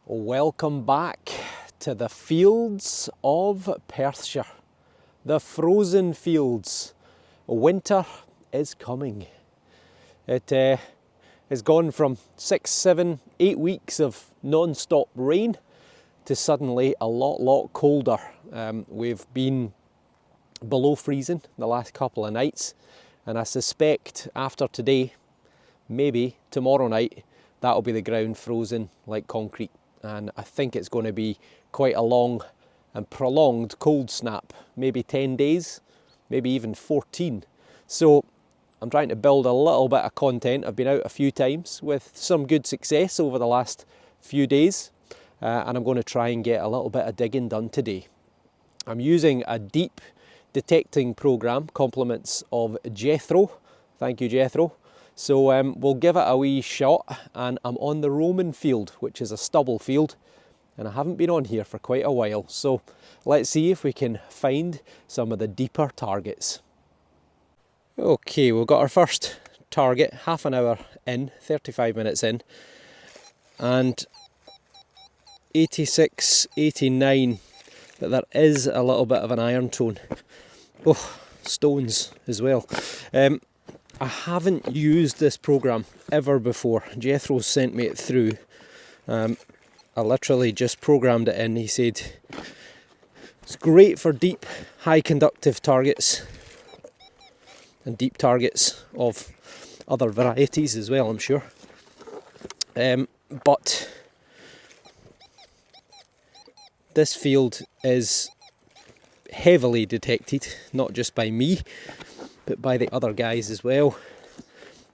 Welcome back to the fields of Perthshire, the frozen fields. Winter is coming. It has gone from 6, 7, 8 weeks of non-stop rain to suddenly a lot colder. We've been below freezing the last couple of nights, and I suspect after today, maybe tomorrow night, that'll be the ground frozen like concrete. And I think it's going to be quite a long and prolonged cold snap, maybe 10 days, maybe even 14. So I'm trying to build a little bit of content. I've been out a few times with some good success over the last few days, and I'm going to try and get a little bit of digging done today. I'm using a deep detecting program, compliments of Jethro. Thank you, Jethro. So we'll give it a wee shot, and I'm on the Roman field, which is a stubble field, and I haven't been on here for quite a while. So let's see if we can find some of the deeper targets. Okay, we've got our first target, half an hour in, 35 minutes in, and 86, 89, but there is a little bit of an iron tone. Oh, stones as well. I haven't used this program ever before. Jethro sent me it through. I literally just programmed it in. He said it's great for deep, high conductive targets and deep targets of other varieties as well, I'm sure. But this field is heavily detected, not just by me, but by the other guys as well.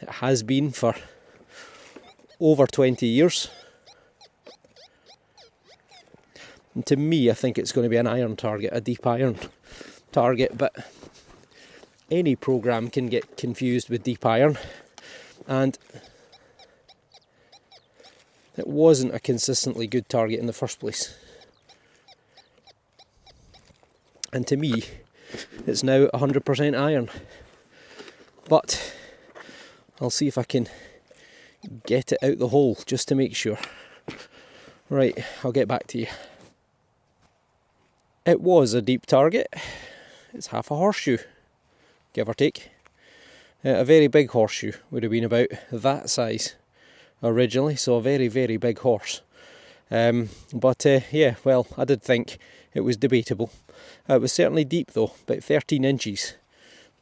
It has been for over 20 years. And to me, I think it's going to be an iron target, a deep iron target, but any program can get confused with deep iron, and it wasn't a consistently good target in the first place. And to me, it's now 100% iron. But I'll see if I can get it out the hole just to make sure. Right, I'll get back to you. It was a deep target. It's half a horseshoe, give or take. A very big horseshoe, would have been about that size originally, so a very big horse. Yeah, well, I did think it was debatable. It was certainly deep though, about 13 inches,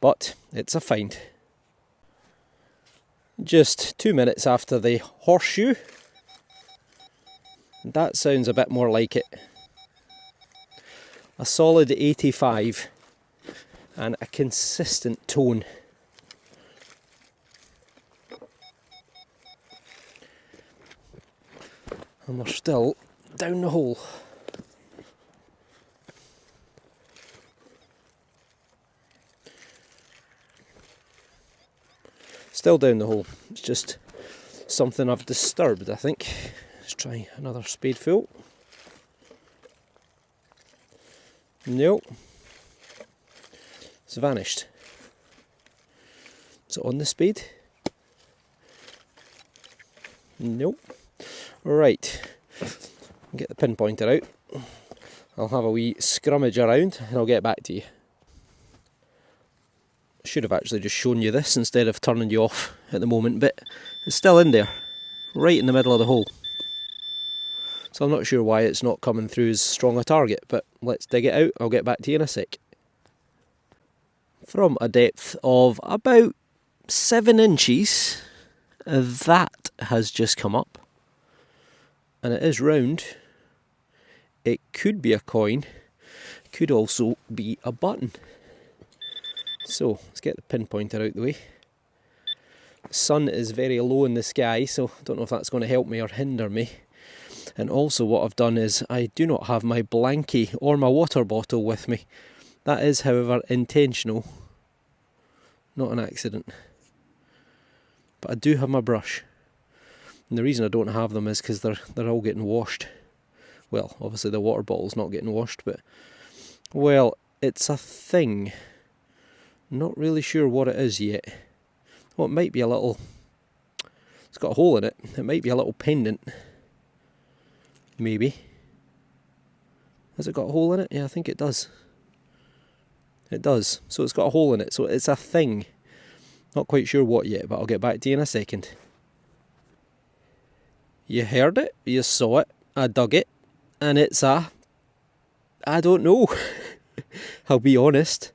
but it's a find. Just 2 minutes after the horseshoe. That sounds a bit more like it. A solid 85 and a consistent tone. And we're still down the hole. Still down the hole. It's just something I've disturbed, I think. Let's try another spadeful. Nope. It's vanished. Is it on the spade? Nope. Right. Get the pinpointer out. I'll have a wee scrummage around and I'll get back to you. Should have actually just shown you this instead of turning you off at the moment, but it's still in there, right in the middle of the hole. So I'm not sure why it's not coming through as strong a target, but let's dig it out. I'll get back to you in a sec. From a depth of about 7 inches, that has just come up. And it is round. It could be a coin, it could also be a button. So let's get the pinpointer out the way. The sun is very low in the sky, so I don't know if that's going to help me or hinder me. And also what I've done is I do not have my blankie or my water bottle with me. That is, however, intentional, not an accident. But I do have my brush. And the reason I don't have them is because they're all getting washed. Well, obviously the water bottle's not getting washed, but, well, it's a thing. Not really sure what it is yet. Well, it might be a little... It's got a hole in it. It might be a little pendant. Maybe. Has it got a hole in it? Yeah, I think it does. It does. So it's got a hole in it. So it's a thing. Not quite sure what yet, but I'll get back to you in a second. You heard it, you saw it, I dug it, and it's a... I don't know. I'll be honest.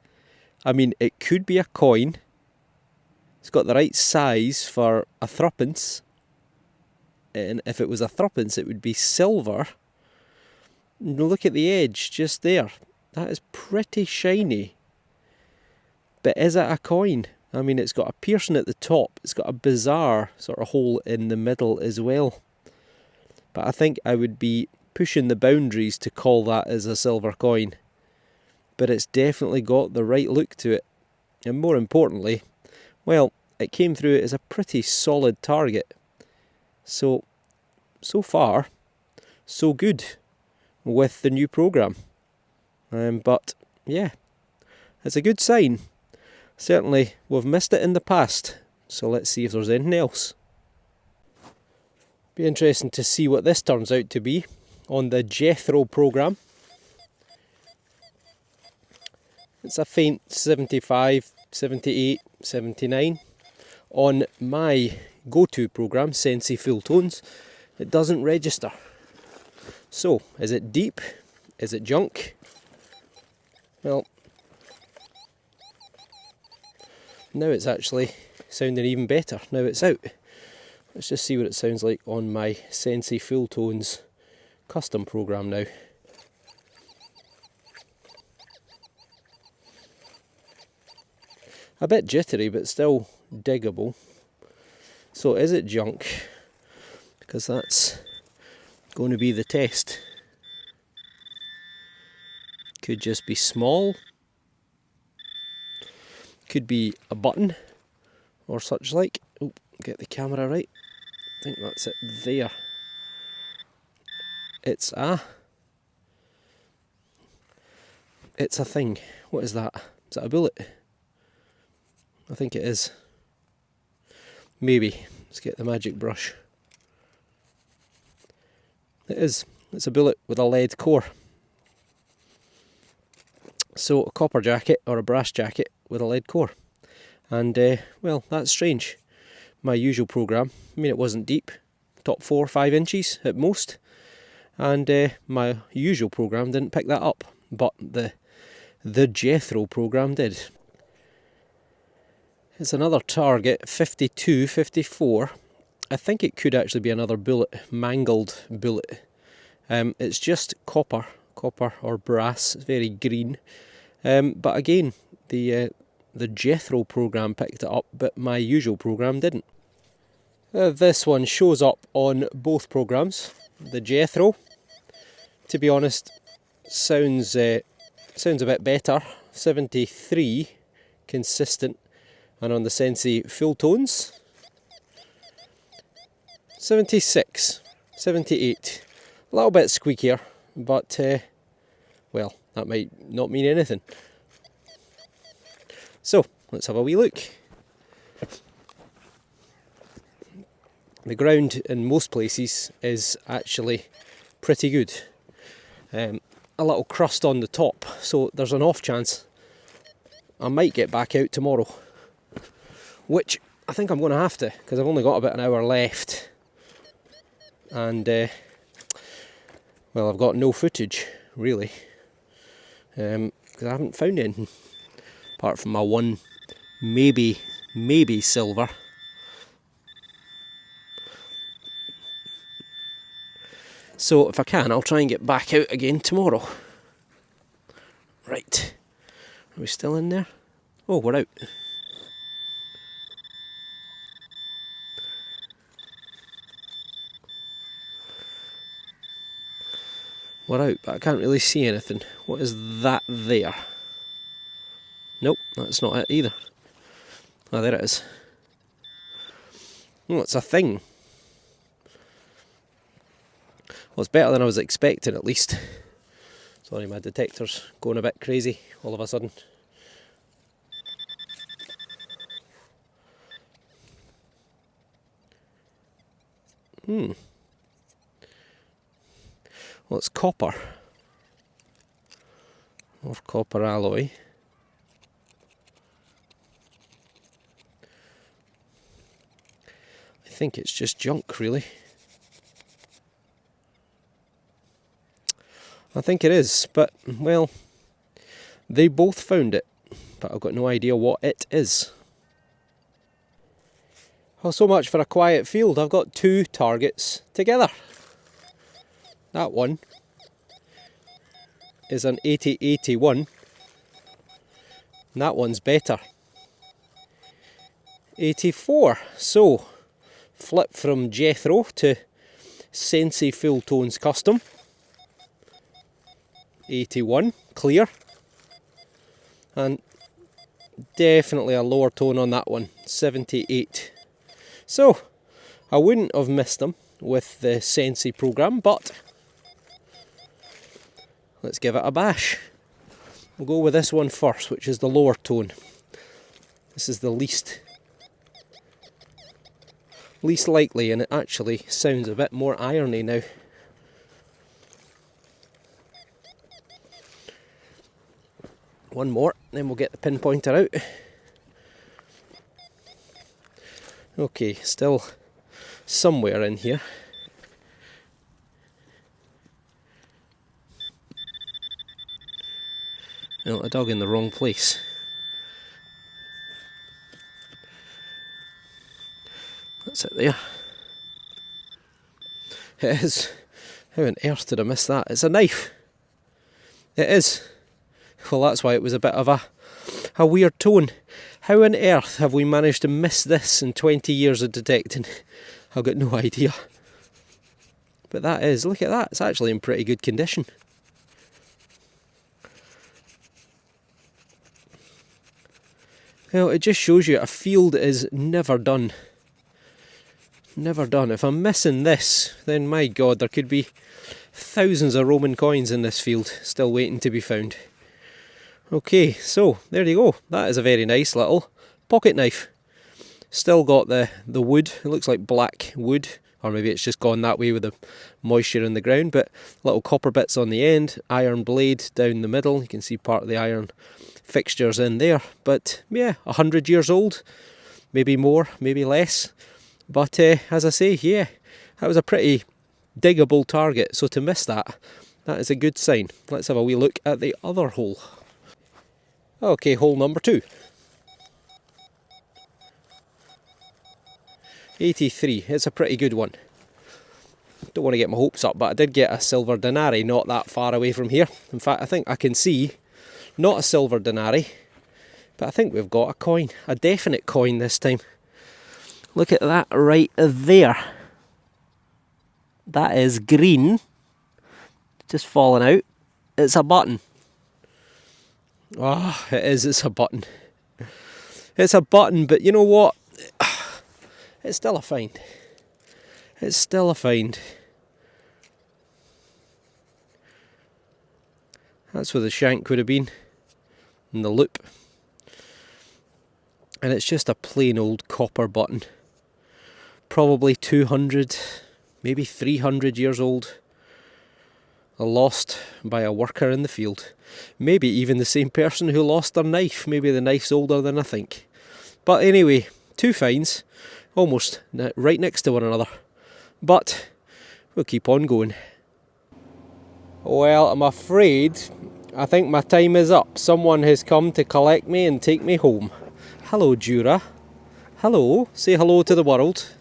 I mean, it could be a coin. It's got the right size for a threepence. And if it was a threepence, it would be silver. Look at the edge just there. That is pretty shiny. But is it a coin? I mean, it's got a piercing at the top. It's got a bizarre sort of hole in the middle as well. But I think I would be pushing the boundaries to call that as a silver coin. But it's definitely got the right look to it. And more importantly, well, it came through as a pretty solid target. So far, so good with the new program. But yeah, it's a good sign. Certainly, we've missed it in the past. So let's see if there's anything else. Be interesting to see what this turns out to be on the Jethro program. It's a faint 75, 78, 79. On my go-to program, Sensi Full Tones, it doesn't register. So, is it deep? Is it junk? Well, now it's actually sounding even better. Now it's out. Let's just see what it sounds like on my Sensi Full Tones custom program now. A bit jittery, but still diggable. So is it junk? Because that's going to be the test. Could just be small. Could be a button or such like. Oh, get the camera right. I think that's it there. It's a thing. What is that? Is that a bullet? I think it is. Maybe. Let's get the magic brush. It is. It's a bullet with a lead core. So a copper jacket or a brass jacket with a lead core. And well, that's strange. My usual program, I mean, it wasn't deep, top 4 or 5 inches at most, and my usual program didn't pick that up, but the Jethro program did. It's another target, 52, 54. I think it could actually be another bullet, mangled bullet. It's just copper or brass. It's very green. But again, the Jethro program picked it up, but my usual program didn't. This one shows up on both programs. The Jethro, to be honest, sounds a bit better. 73 consistent, and on the Sensi Full Tones, 76, 78. A little bit squeakier, but well, that might not mean anything. So, let's have a wee look. The ground in most places is actually pretty good. A little crust on the top, so there's an off chance I might get back out tomorrow. Which I think I'm going to have to, because I've only got about an hour left. And, well, I've got no footage, really. Because I haven't found anything. Apart from my one, maybe silver. So if I can, I'll try and get back out again tomorrow. Right. Are we still in there? Oh, we're out. We're out, but I can't really see anything. What is that there? Nope, that's not it either. Oh, there it is. Oh, it's a thing. Well, it's better than I was expecting, at least. Sorry, my detector's going a bit crazy all of a sudden. Well, it's copper, or copper alloy. I think it's just junk, really. I think it is, but, well, they both found it, but I've got no idea what it is. Well, so much for a quiet field. I've got two targets together. That one is an 8081, and that one's better. 84. So, flip from Jethro to Sensei Full Tones Custom. 81, clear. And definitely a lower tone on that one, 78. So, I wouldn't have missed them with the Sensei program, but let's give it a bash. We'll go with this one first, which is the lower tone. This is the least likely, and it actually sounds a bit more irony now. One more, then we'll get the pinpointer out. Okay, still somewhere in here. No, I dug in the wrong place. That's it there. It is. How on earth did I miss that? It's a knife. It is. Well, that's why it was a bit of a weird tone. How on earth have we managed to miss this in 20 years of detecting? I've got no idea. But that is, look at that, it's actually in pretty good condition. Well, it just shows you a field is never done. Never done. If I'm missing this, then my God, there could be thousands of Roman coins in this field still waiting to be found. Okay, so there you go. That is a very nice little pocket knife. Still got the wood. It looks like black wood, or maybe it's just gone that way with the moisture in the ground, but little copper bits on the end, iron blade down the middle. You can see part of the iron fixtures in there. But yeah, 100 years old, maybe more, maybe less. But as I say, yeah, that was a pretty diggable target. So to miss that is a good sign. Let's have a wee look at the other hole. Okay, hole number 2. 83, it's a pretty good one. Don't want to get my hopes up, but I did get a silver denari not that far away from here. In fact, I think I can see, not a silver denari, but I think we've got a coin, a definite coin this time. Look at that right there. That is green, just falling out. It's a button. Oh, it is, it's a button. It's a button, but you know what? It's still a find. It's still a find. That's where the shank would have been, and the loop. And it's just a plain old copper button. Probably 200, maybe 300 years old. Lost by a worker in the field. Maybe even the same person who lost their knife. Maybe the knife's older than I think. But anyway, 2 finds, almost right next to one another. But we'll keep on going. Well, I'm afraid I think my time is up. Someone has come to collect me and take me home. Hello, Jura. Hello. Say hello to the world.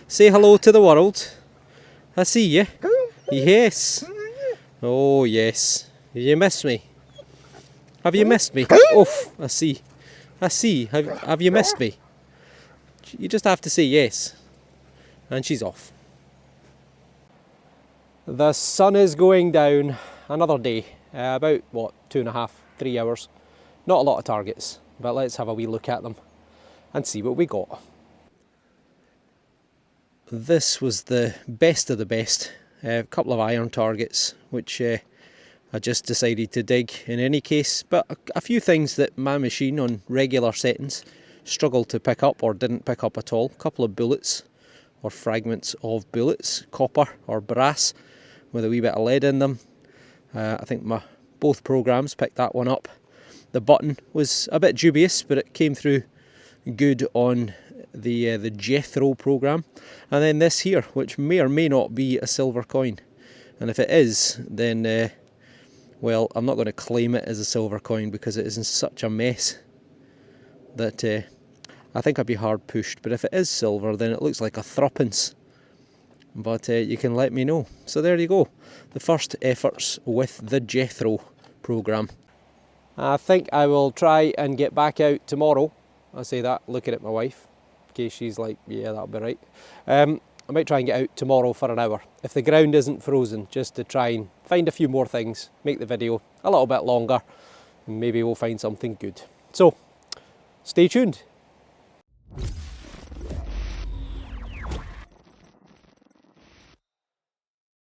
Say hello to the world. I see you. Yes. Oh, yes. You missed me. Have you missed me? Oh, I see. I see. Have you missed me? You just have to say yes. And she's off. The sun is going down. Another day. About, what, 2.5, 3 hours. Not a lot of targets, but let's have a wee look at them and see what we got. This was the best of the best. A couple of iron targets, which I just decided to dig in any case, but a few things that my machine on regular settings struggled to pick up or didn't pick up at all. A couple of bullets or fragments of bullets, copper or brass, with a wee bit of lead in them. I think both programs picked that one up. The button was a bit dubious, but it came through good on the Jethro program. And then this here, which may or may not be a silver coin. And if it is, then, well, I'm not going to claim it as a silver coin because it is in such a mess that I think I'd be hard pushed. But if it is silver, then it looks like a threepence. But you can let me know. So there you go, the first efforts with the Jethro program. I think I will try and get back out tomorrow. I say that looking at my wife, in case she's like, yeah, that'll be right. I might try and get out tomorrow for an hour, if the ground isn't frozen, just to try and find a few more things, make the video a little bit longer, and maybe we'll find something good. So, stay tuned.